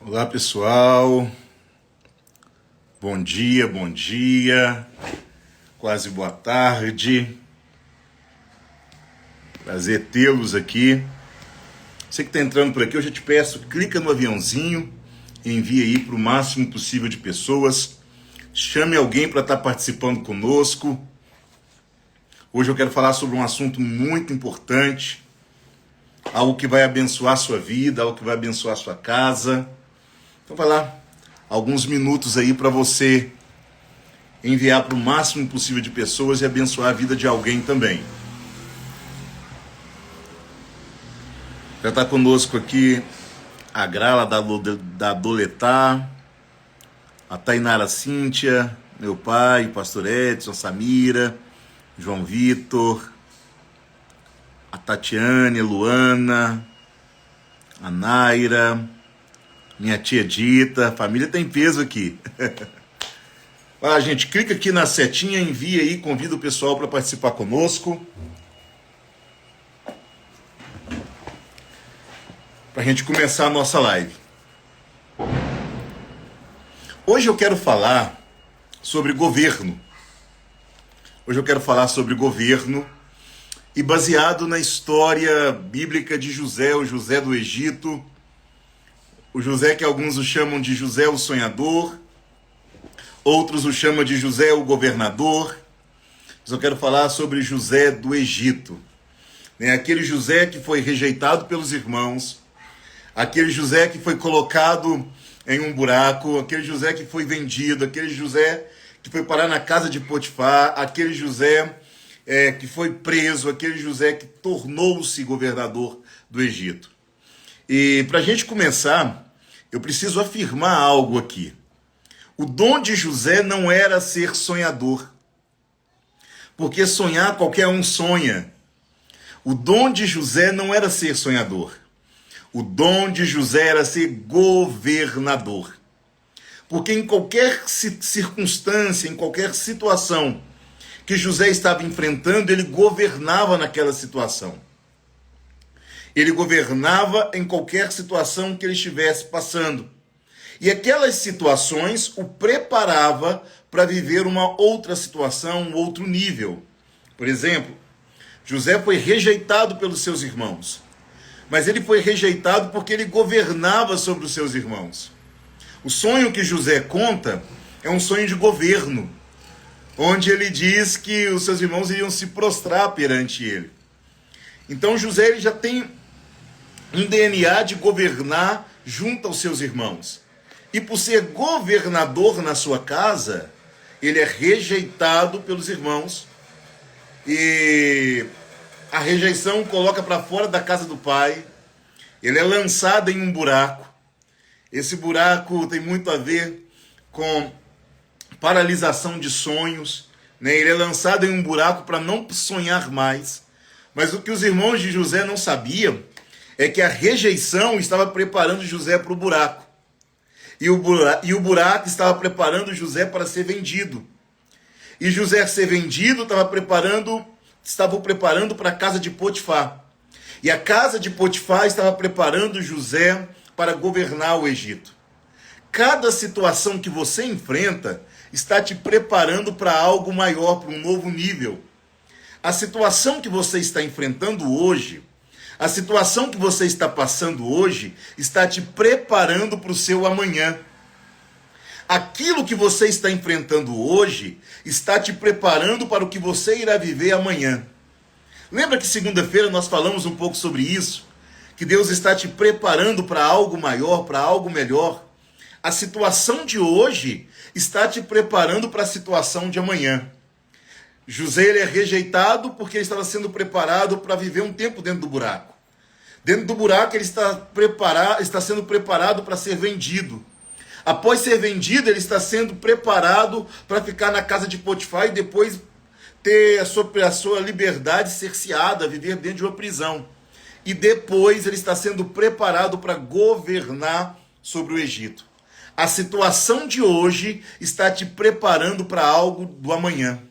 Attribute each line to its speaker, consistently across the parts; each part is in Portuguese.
Speaker 1: Olá pessoal, bom dia, quase boa tarde, prazer tê-los aqui. Você que está entrando por aqui, eu já te peço, clica no aviãozinho, envie aí para o máximo possível de pessoas, chame alguém para estar participando conosco. Hoje eu quero falar sobre um assunto muito importante, algo que vai abençoar a sua vida, algo que vai abençoar a sua casa. Então vai lá, alguns minutos aí para você enviar para o máximo possível de pessoas e abençoar a vida de alguém também. Já está conosco aqui a Grala da Doletá, a Tainara Cíntia, meu pai, pastor Edson, Samira, João Vitor, a Tatiane, a Luana, a Naira, minha tia Dita. A família tem peso aqui. Gente, clica aqui na setinha, envia aí, convida o pessoal para participar conosco. Para a gente começar a nossa live. Hoje eu quero falar sobre governo. E baseado na história bíblica de José, o José do Egito, o José que alguns o chamam de José o sonhador, outros o chamam de José o governador. Mas eu quero falar sobre José do Egito. Aquele José que foi rejeitado pelos irmãos, aquele José que foi colocado em um buraco, aquele José que foi vendido, aquele José que foi parar na casa de Potifar, aquele José que foi preso, aquele José que tornou-se governador do Egito. E para a gente começar, eu preciso afirmar algo aqui. O dom de José não era ser sonhador, porque sonhar qualquer um sonha. O dom de José não era ser sonhador. O dom de José era ser governador. Porque em qualquer circunstância, em qualquer situação que José estava enfrentando, ele governava naquela situação. Ele governava em qualquer situação que ele estivesse passando. E aquelas situações o preparava para viver uma outra situação, um outro nível. Por exemplo, José foi rejeitado pelos seus irmãos. Mas ele foi rejeitado porque ele governava sobre os seus irmãos. O sonho que José conta é um sonho de governo, onde ele diz que os seus irmãos iriam se prostrar perante ele. Então José ele já tem um DNA de governar junto aos seus irmãos. E por ser governador na sua casa, ele é rejeitado pelos irmãos. E a rejeição o coloca para fora da casa do pai. Ele é lançado em um buraco. Esse buraco tem muito a ver com paralisação de sonhos. Ele é lançado em um buraco para não sonhar mais. Mas o que os irmãos de José não sabiam é que a rejeição estava preparando José para o buraco. E o buraco estava preparando José para ser vendido. E José ser vendido estava preparando para a casa de Potifar. E a casa de Potifar estava preparando José para governar o Egito. Cada situação que você enfrenta está te preparando para algo maior, para um novo nível. A situação que você está enfrentando hoje, a situação que você está passando hoje, está te preparando para o seu amanhã. Aquilo que você está enfrentando hoje, está te preparando para o que você irá viver amanhã. Lembra que segunda-feira nós falamos um pouco sobre isso? Que Deus está te preparando para algo maior, para algo melhor. A situação de hoje está te preparando para a situação de amanhã. José ele é rejeitado porque ele estava sendo preparado para viver um tempo dentro do buraco. Dentro do buraco ele está sendo preparado para ser vendido. Após ser vendido, ele está sendo preparado para ficar na casa de Potifar e depois ter a sua liberdade cerceada, viver dentro de uma prisão. E depois ele está sendo preparado para governar sobre o Egito. A situação de hoje está te preparando para algo do amanhã.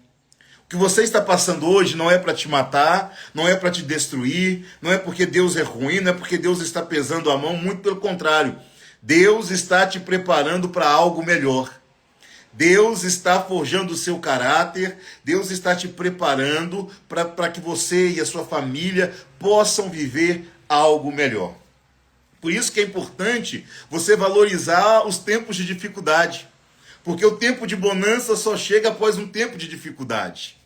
Speaker 1: O que você está passando hoje não é para te matar, não é para te destruir, não é porque Deus é ruim, não é porque Deus está pesando a mão, muito pelo contrário. Deus está te preparando para algo melhor. Deus está forjando o seu caráter, Deus está te preparando para que você e a sua família possam viver algo melhor. Por isso que é importante você valorizar os tempos de dificuldade, porque o tempo de bonança só chega após um tempo de dificuldade.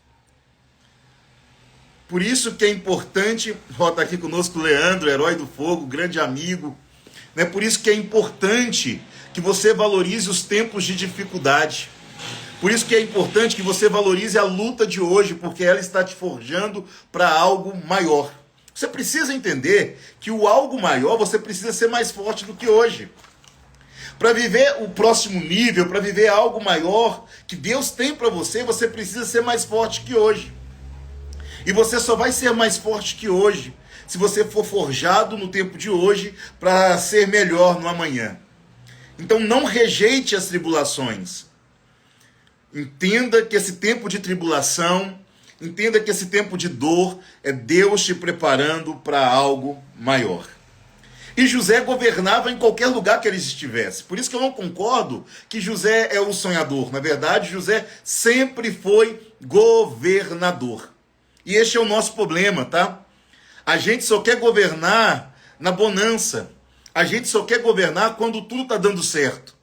Speaker 1: Por isso que é importante, está aqui conosco o Leandro, herói do fogo, grande amigo, né? Por isso que é importante que você valorize os tempos de dificuldade. Por isso que é importante que você valorize a luta de hoje, porque ela está te forjando para algo maior. Você precisa entender que o algo maior, você precisa ser mais forte do que hoje. Para viver o próximo nível, para viver algo maior que Deus tem para você, você precisa ser mais forte que hoje. E você só vai ser mais forte que hoje se você for forjado no tempo de hoje para ser melhor no amanhã. Então não rejeite as tribulações. Entenda que esse tempo de tribulação, entenda que esse tempo de dor é Deus te preparando para algo maior. E José governava em qualquer lugar que ele estivesse. Por isso que eu não concordo que José é o sonhador. Na verdade, José sempre foi governador. E este é o nosso problema, tá? A gente só quer governar na bonança. A gente só quer governar quando tudo está dando certo.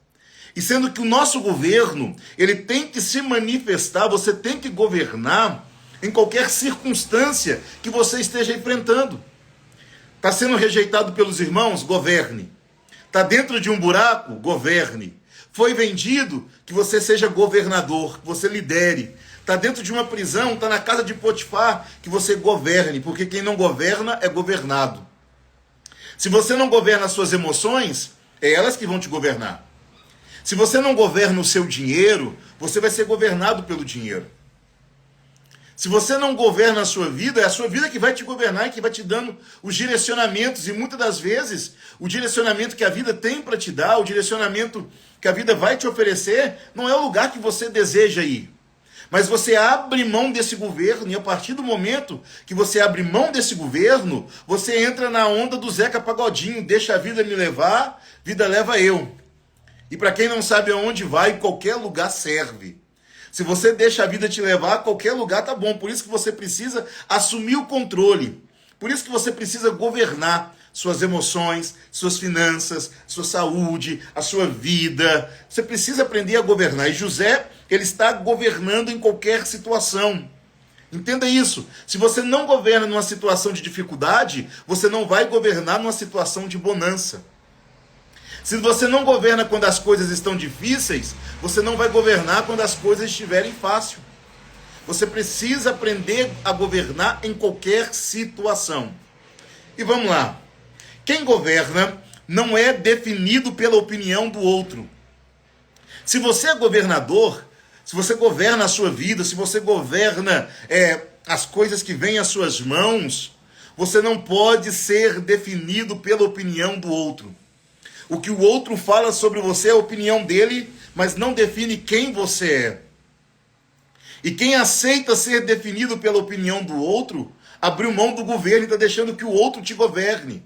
Speaker 1: E sendo que o nosso governo, ele tem que se manifestar, você tem que governar em qualquer circunstância que você esteja enfrentando. Está sendo rejeitado pelos irmãos? Governe. Está dentro de um buraco? Governe. Foi vendido? Que você seja governador, que você lidere. Está dentro de uma prisão? Está na casa de Potifar? Que você governe, porque quem não governa é governado. Se você não governa as suas emoções, é elas que vão te governar. Se você não governa o seu dinheiro, você vai ser governado pelo dinheiro. Se você não governa a sua vida, é a sua vida que vai te governar e que vai te dando os direcionamentos. E muitas das vezes, o direcionamento que a vida tem para te dar, o direcionamento que a vida vai te oferecer, não é o lugar que você deseja ir. Mas você abre mão desse governo, e a partir do momento que você abre mão desse governo, você entra na onda do Zeca Pagodinho, deixa a vida me levar, vida leva eu. E para quem não sabe aonde vai, qualquer lugar serve. Se você deixa a vida te levar, qualquer lugar tá bom. Por isso que você precisa assumir o controle. Por isso que você precisa governar suas emoções, suas finanças, sua saúde, a sua vida. Você precisa aprender a governar. E José, ele está governando em qualquer situação. Entenda isso. Se você não governa numa situação de dificuldade, você não vai governar numa situação de bonança. Se você não governa quando as coisas estão difíceis, você não vai governar quando as coisas estiverem fáceis. Você precisa aprender a governar em qualquer situação. E vamos lá. Quem governa não é definido pela opinião do outro. Se você é governador, se você governa a sua vida, se você governa as coisas que vêm às suas mãos, você não pode ser definido pela opinião do outro. O que o outro fala sobre você é a opinião dele, mas não define quem você é. E quem aceita ser definido pela opinião do outro, abriu mão do governo e está deixando que o outro te governe.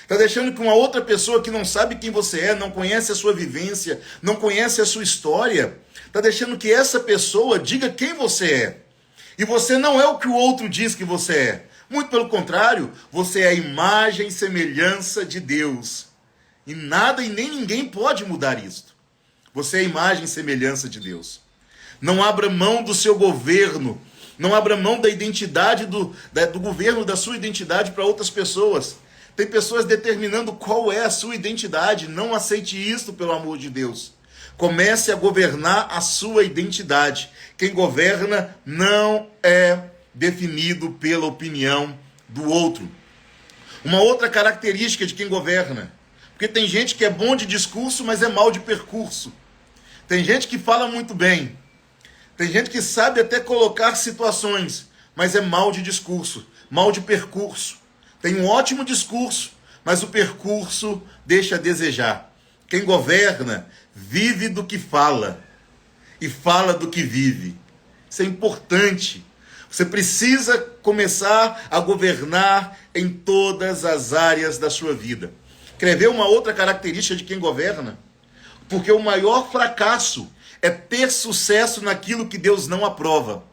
Speaker 1: Está deixando que uma outra pessoa que não sabe quem você é, não conhece a sua vivência, não conhece a sua história, está deixando que essa pessoa diga quem você é. E você não é o que o outro diz que você é. Muito pelo contrário, você é a imagem e semelhança de Deus. E nada e nem ninguém pode mudar isto. Você é a imagem e semelhança de Deus. Não abra mão do seu governo. Não abra mão da identidade do governo, da sua identidade para outras pessoas. Tem pessoas determinando qual é a sua identidade. Não aceite isso, pelo amor de Deus. Comece a governar a sua identidade. Quem governa não é definido pela opinião do outro. Uma outra característica de quem governa. Porque tem gente que é bom de discurso, mas é mal de percurso. Tem gente que fala muito bem. Tem gente que sabe até colocar situações, mas é mal de discurso, mal de percurso. Tem um ótimo discurso, mas o percurso deixa a desejar. Quem governa vive do que fala e fala do que vive. Isso é importante. Você precisa começar a governar em todas as áreas da sua vida. Quer ver uma outra característica de quem governa? Porque o maior fracasso é ter sucesso naquilo que Deus não aprova.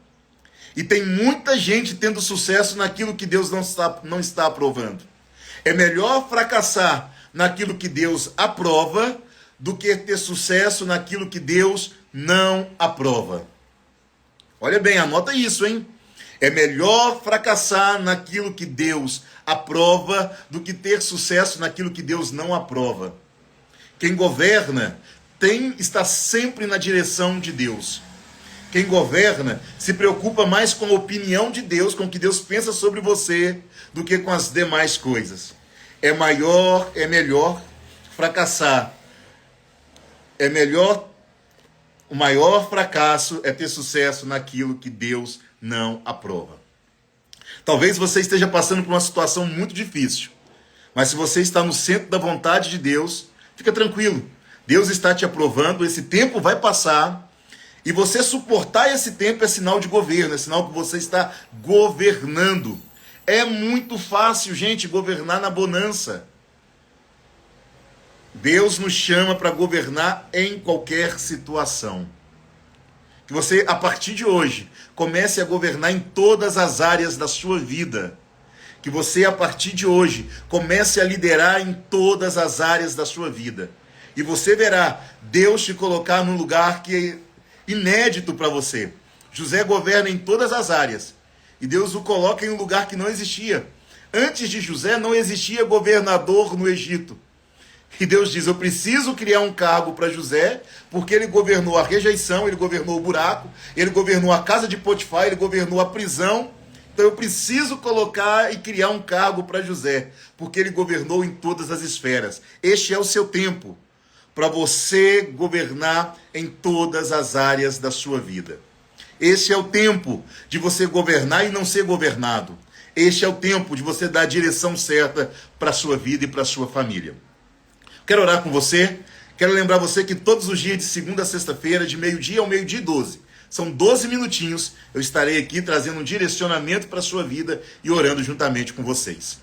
Speaker 1: E tem muita gente tendo sucesso naquilo que Deus não está aprovando. É melhor fracassar naquilo que Deus aprova do que ter sucesso naquilo que Deus não aprova. Olha bem, anota isso, hein? É melhor fracassar naquilo que Deus aprova do que ter sucesso naquilo que Deus não aprova. Quem governa está sempre na direção de Deus. Quem governa se preocupa mais com a opinião de Deus, com o que Deus pensa sobre você, do que com as demais coisas. É melhor fracassar. O maior fracasso é ter sucesso naquilo que Deus não aprova. Talvez você esteja passando por uma situação muito difícil, mas se você está no centro da vontade de Deus, fica tranquilo. Deus está te aprovando, esse tempo vai passar, e você suportar esse tempo é sinal de governo, é sinal que você está governando. É muito fácil, gente, governar na bonança. Deus nos chama para governar em qualquer situação. Que você, a partir de hoje, comece a governar em todas as áreas da sua vida. Que você, a partir de hoje, comece a liderar em todas as áreas da sua vida. E você verá Deus te colocar num lugar que é inédito para você. José governa em todas as áreas. E Deus o coloca em um lugar que não existia. Antes de José não existia governador no Egito. E Deus diz, eu preciso criar um cargo para José, porque ele governou a rejeição, ele governou o buraco, ele governou a casa de Potifar, ele governou a prisão. Então eu preciso colocar e criar um cargo para José, porque ele governou em todas as esferas. Este é o seu tempo, para você governar em todas as áreas da sua vida. Este é o tempo de você governar e não ser governado. Este é o tempo de você dar a direção certa para a sua vida e para a sua família. Quero orar com você, quero lembrar você que todos os dias de segunda a sexta-feira, de meio-dia ao meio-dia e 12, são 12 minutinhos, eu estarei aqui trazendo um direcionamento para a sua vida e orando juntamente com vocês.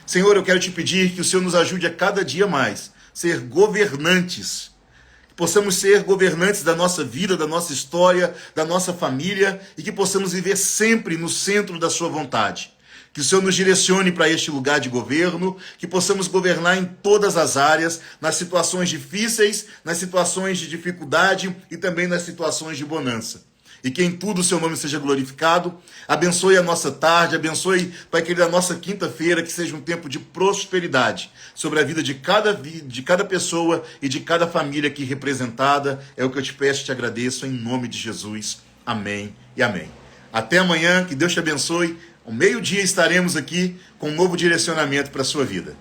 Speaker 1: Senhor, eu quero te pedir que o Senhor nos ajude a cada dia mais ser governantes, que possamos ser governantes da nossa vida, da nossa história, da nossa família e que possamos viver sempre no centro da sua vontade. Que o Senhor nos direcione para este lugar de governo, que possamos governar em todas as áreas, nas situações difíceis, nas situações de dificuldade e também nas situações de bonança. E que em tudo o seu nome seja glorificado. Abençoe a nossa tarde, abençoe, Pai querido, a nossa quinta-feira, que seja um tempo de prosperidade sobre a vida de cada pessoa e de cada família aqui representada. É o que eu te peço e te agradeço em nome de Jesus. Amém e amém. Até amanhã, que Deus te abençoe. Ao meio-dia estaremos aqui com um novo direcionamento para a sua vida.